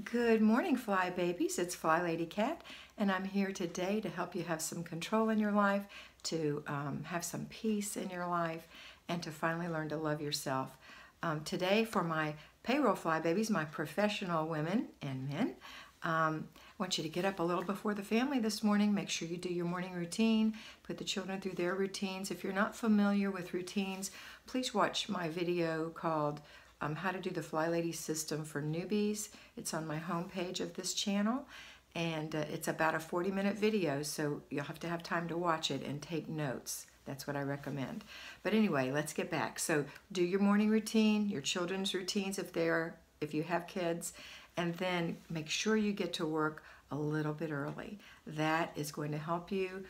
Good morning, Fly Babies. It's Flylady Kat, and I'm here today to help you have some control in your life, to have some peace in your life, and to finally learn to love yourself. Today, for my payroll Fly Babies, my professional women and men, I want you to get up a little before the family this morning. Make sure you do your morning routine. Put the children through their routines. If you're not familiar with routines, please watch my video called How to Do the Flylady System for Newbies. It's on my homepage of this channel, and it's about a 40-minute video, so you'll have to have time to watch it and take notes. That's what I recommend. But anyway, let's get back. So do your morning routine, your children's routines if you have kids, and then make sure you get to work a little bit early. That is going to help you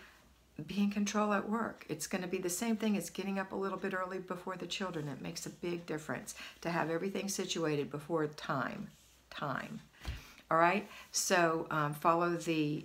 be in control at work. It's going to be the same thing as getting up a little bit early before the children. It makes a big difference to have everything situated before time. All right, so follow the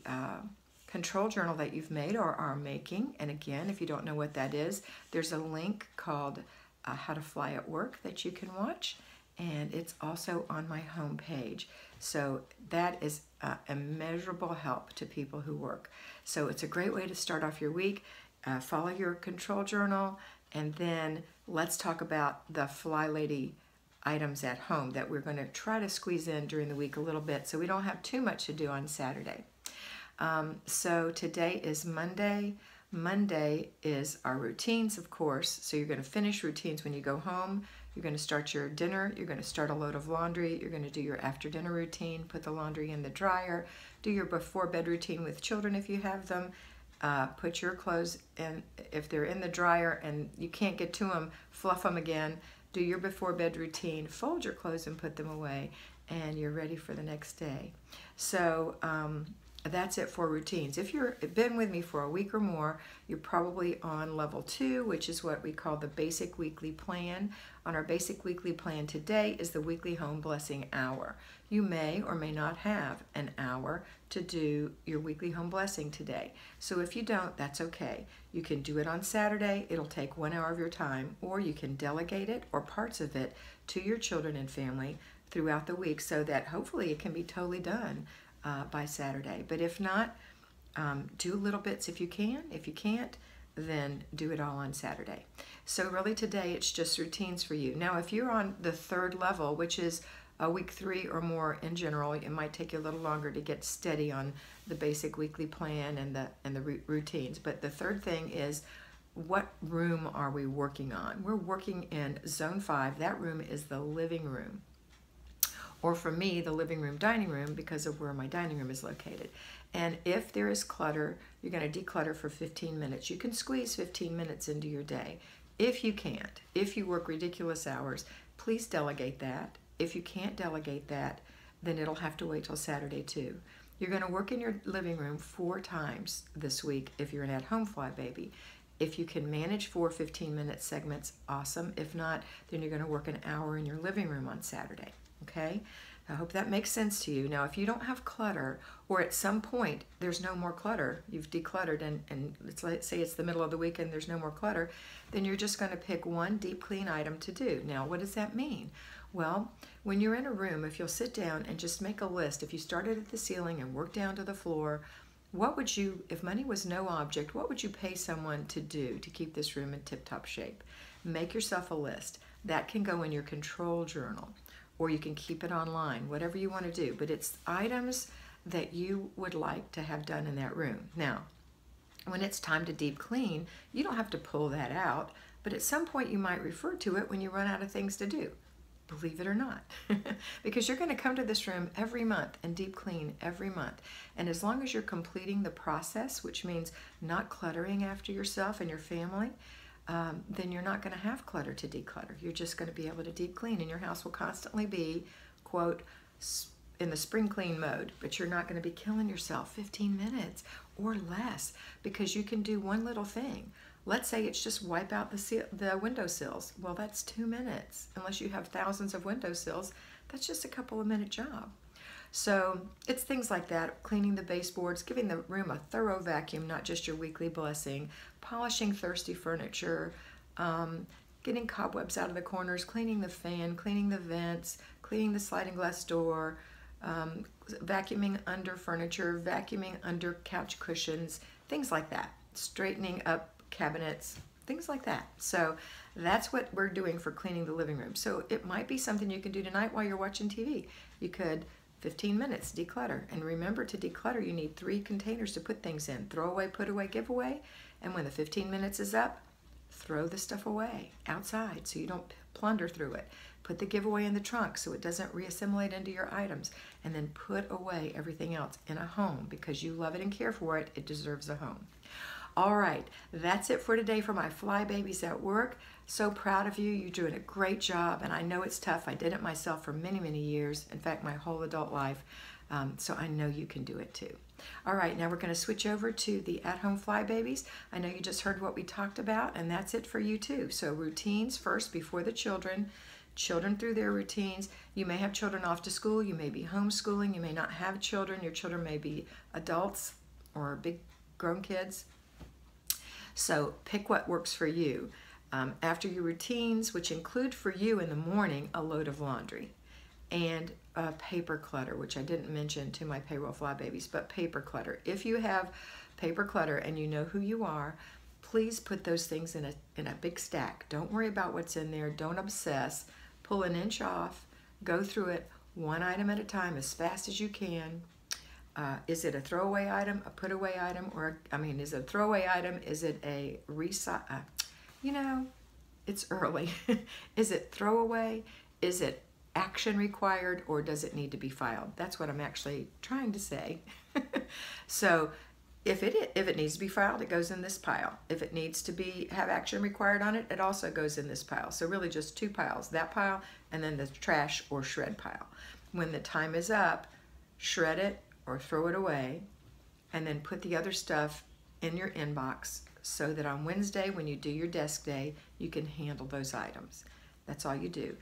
control journal that you've made or are making. And again, if you don't know what that is, there's a link called How to Fly at Work that you can watch, and it's also on my homepage. So that is immeasurable help to people who work. So it's a great way to start off your week. Follow your control journal, and then let's talk about the Flylady items at home that we're going to try to squeeze in during the week a little bit so we don't have too much to do on Saturday. So today is Monday. Monday is our routines, of course. So you're going to finish routines when you go home. You're going to start your dinner. You're going to start a load of laundry. You're going to do your after dinner routine, put the laundry in the dryer, do your before bed routine with children if you have them. Put your clothes in, if they're in the dryer and you can't get to them, fluff them again. Do your before bed routine, fold your clothes and put them away, and you're ready for the next day. So that's it for routines. If you've been with me for a week or more, you're probably on level 2, which is what we call the basic weekly plan. On our basic weekly plan today is the weekly home blessing hour. You may or may not have an hour to do your weekly home blessing today. So if you don't, that's okay. You can do it on Saturday. It'll take 1 hour of your time, or you can delegate it or parts of it to your children and family throughout the week so that hopefully it can be totally done by Saturday. But if not, do little bits if you can. If you can't, then do it all on Saturday. So really today it's just routines for you. Now if you're on the 3rd level, which is week 3 or more in general, it might take you a little longer to get steady on the basic weekly plan and the routines. But the 3rd thing is, what room are we working on? We're working in zone 5. That room is the living room. Or for me, the living room, dining room, because of where my dining room is located. And if there is clutter, you're going to declutter for 15 minutes. You can squeeze 15 minutes into your day. If you can't, if you work ridiculous hours, please delegate that. If you can't delegate that, then it'll have to wait till Saturday too. You're going to work in your living room 4 times this week if you're an at-home Fly Baby. If you can manage 4 15-minute segments, awesome. If not, then you're going to work an hour in your living room on Saturday. Okay, I hope that makes sense to you. Now, if you don't have clutter, or at some point there's no more clutter, you've decluttered, and let's say it's the middle of the week and there's no more clutter, then you're just going to pick one deep clean item to do. Now, what does that mean? Well, when you're in a room, if you'll sit down and just make a list, if you started at the ceiling and worked down to the floor, what would you, if money was no object, what would you pay someone to do to keep this room in tip-top shape? Make yourself a list. That can go in your control journal, or you can keep it online, whatever you want to do. But it's items that you would like to have done in that room. Now, when it's time to deep clean, you don't have to pull that out, but at some point you might refer to it when you run out of things to do. Believe it or not. Because you're going to come to this room every month and deep clean every month. And as long as you're completing the process, which means not cluttering after yourself and your family, then you're not going to have clutter to declutter. You're just going to be able to deep clean, and your house will constantly be, quote, in the spring clean mode, but you're not going to be killing yourself 15 minutes or less, because you can do one little thing. Let's say it's just wipe out the windowsills. Well, that's 2 minutes. Unless you have thousands of windowsills, that's just a couple of minute job. So it's things like that, cleaning the baseboards, giving the room a thorough vacuum, not just your weekly blessing, polishing thirsty furniture, getting cobwebs out of the corners, cleaning the fan, cleaning the vents, cleaning the sliding glass door, vacuuming under furniture, vacuuming under couch cushions, things like that, straightening up cabinets, things like that. So that's what we're doing for cleaning the living room. So it might be something you can do tonight while you're watching TV. You could 15 minutes declutter. And remember, to declutter, you need 3 containers to put things in: throw away, put away, give away. And when the 15 minutes is up, throw the stuff away outside so you don't plunder through it. Put the giveaway in the trunk so it doesn't reassimilate into your items. And then put away everything else in a home. Because you love it and care for it, it deserves a home. All right, that's it for today for my fly babies at work. So proud of you. You're doing a great job, and I know it's tough. I did it myself for many, many years. In fact, my whole adult life. So I know you can do it too. All right, now we're going to switch over to the at-home fly babies. I know you just heard what we talked about, and that's it for you too. So routines first before the children. Children through their routines. You may have children off to school. You may be homeschooling. You may not have children. Your children may be adults or big grown kids. So pick what works for you. After your routines, which include for you in the morning a load of laundry and paper clutter, which I didn't mention to my payroll fly babies, but paper clutter. If you have paper clutter and you know who you are, please put those things in a big stack. Don't worry about what's in there. Don't obsess. Pull an inch off. Go through it one item at a time as fast as you can. Is it a throwaway item, a put away item, or, is it a throwaway item? Is it a it's early. Is it throwaway? Is it action required, or does it need to be filed? That's what I'm actually trying to say. So if it needs to be filed, it goes in this pile. If it needs to have action required on it, it also goes in this pile. So really just 2 piles, that pile and then the trash or shred pile. When the time is up, shred it or throw it away, and then put the other stuff in your inbox so that on Wednesday when you do your desk day, you can handle those items. That's all you do.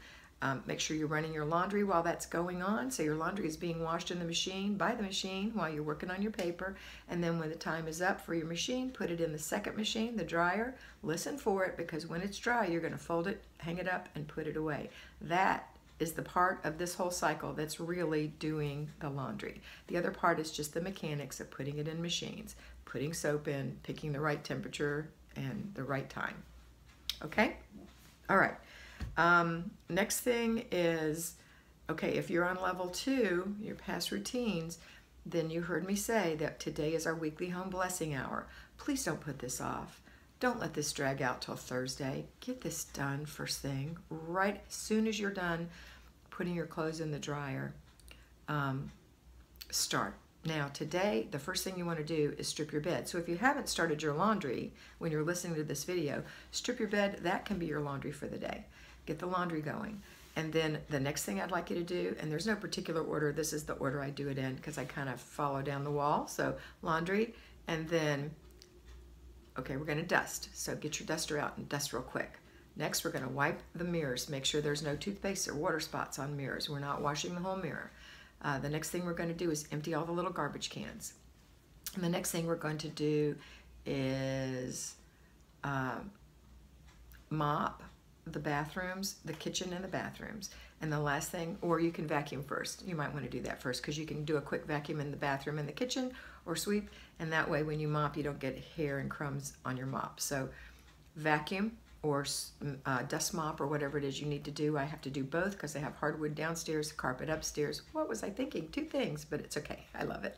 Make sure you're running your laundry while that's going on. So your laundry is being washed in the machine, by the machine, while you're working on your paper. And then when the time is up for your machine, put it in the second machine, the dryer. Listen for it, because when it's dry, you're going to fold it, hang it up, and put it away. That is the part of this whole cycle that's really doing the laundry. The other part is just the mechanics of putting it in machines, putting soap in, picking the right temperature and the right time. Okay? All right. Next thing is, okay, if you're on level 2, your past routines, then you heard me say that today is our weekly home blessing hour. Please don't put this off. Don't let this drag out till Thursday. Get this done first thing, right as soon as you're done putting your clothes in the dryer. Start. Now today, the first thing you want to do is strip your bed. So if you haven't started your laundry when you're listening to this video, strip your bed. That can be your laundry for the day. Get the laundry going. And then the next thing I'd like you to do, and there's no particular order, this is the order I do it in because I kind of follow down the wall. So laundry, and then, okay, we're going to dust. So get your duster out and dust real quick. Next, we're going to wipe the mirrors. Make sure there's no toothpaste or water spots on mirrors. We're not washing the whole mirror. The next thing we're going to do is empty all the little garbage cans. And the next thing we're going to do is mop the bathrooms, the kitchen and the bathrooms. And the last thing, or you can vacuum first. You might want to do that first because you can do a quick vacuum in the bathroom and the kitchen or sweep. And that way when you mop, you don't get hair and crumbs on your mop. So vacuum or dust mop or whatever it is you need to do. I have to do both because I have hardwood downstairs, carpet upstairs. What was I thinking? 2 things, but it's okay. I love it.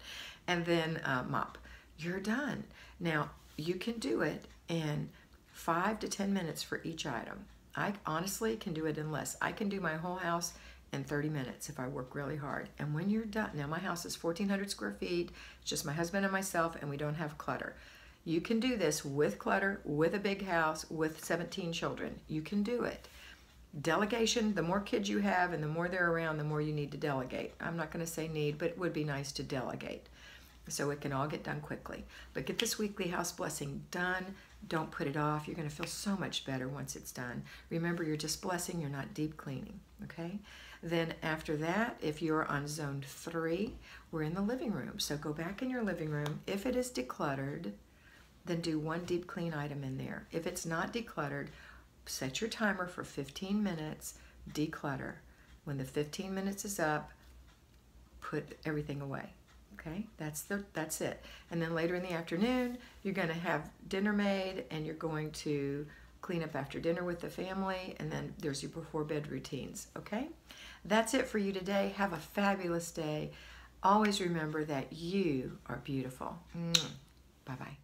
And then mop. You're done. Now, you can do it in 5 to 10 minutes for each item. I honestly can do it in less. I can do my whole house in 30 minutes if I work really hard. And when you're done, now my house is 1,400 square feet. It's just my husband and myself, and we don't have clutter. You can do this with clutter, with a big house, with 17 children. You can do it. Delegation, the more kids you have and the more they're around, the more you need to delegate. I'm not going to say need, but it would be nice to delegate so it can all get done quickly. But get this weekly house blessing done. Don't put it off. You're going to feel so much better once it's done. Remember, you're just blessing. You're not deep cleaning, okay? Then after that, if you're on zone 3, we're in the living room. So go back in your living room. If it is decluttered, then do 1 deep clean item in there. If it's not decluttered, set your timer for 15 minutes, declutter. When the 15 minutes is up, put everything away. Okay, that's it. And then later in the afternoon, you're going to have dinner made, and you're going to clean up after dinner with the family, and then there's your before bed routines. Okay, that's it for you today. Have a fabulous day. Always remember that you are beautiful. Bye-bye.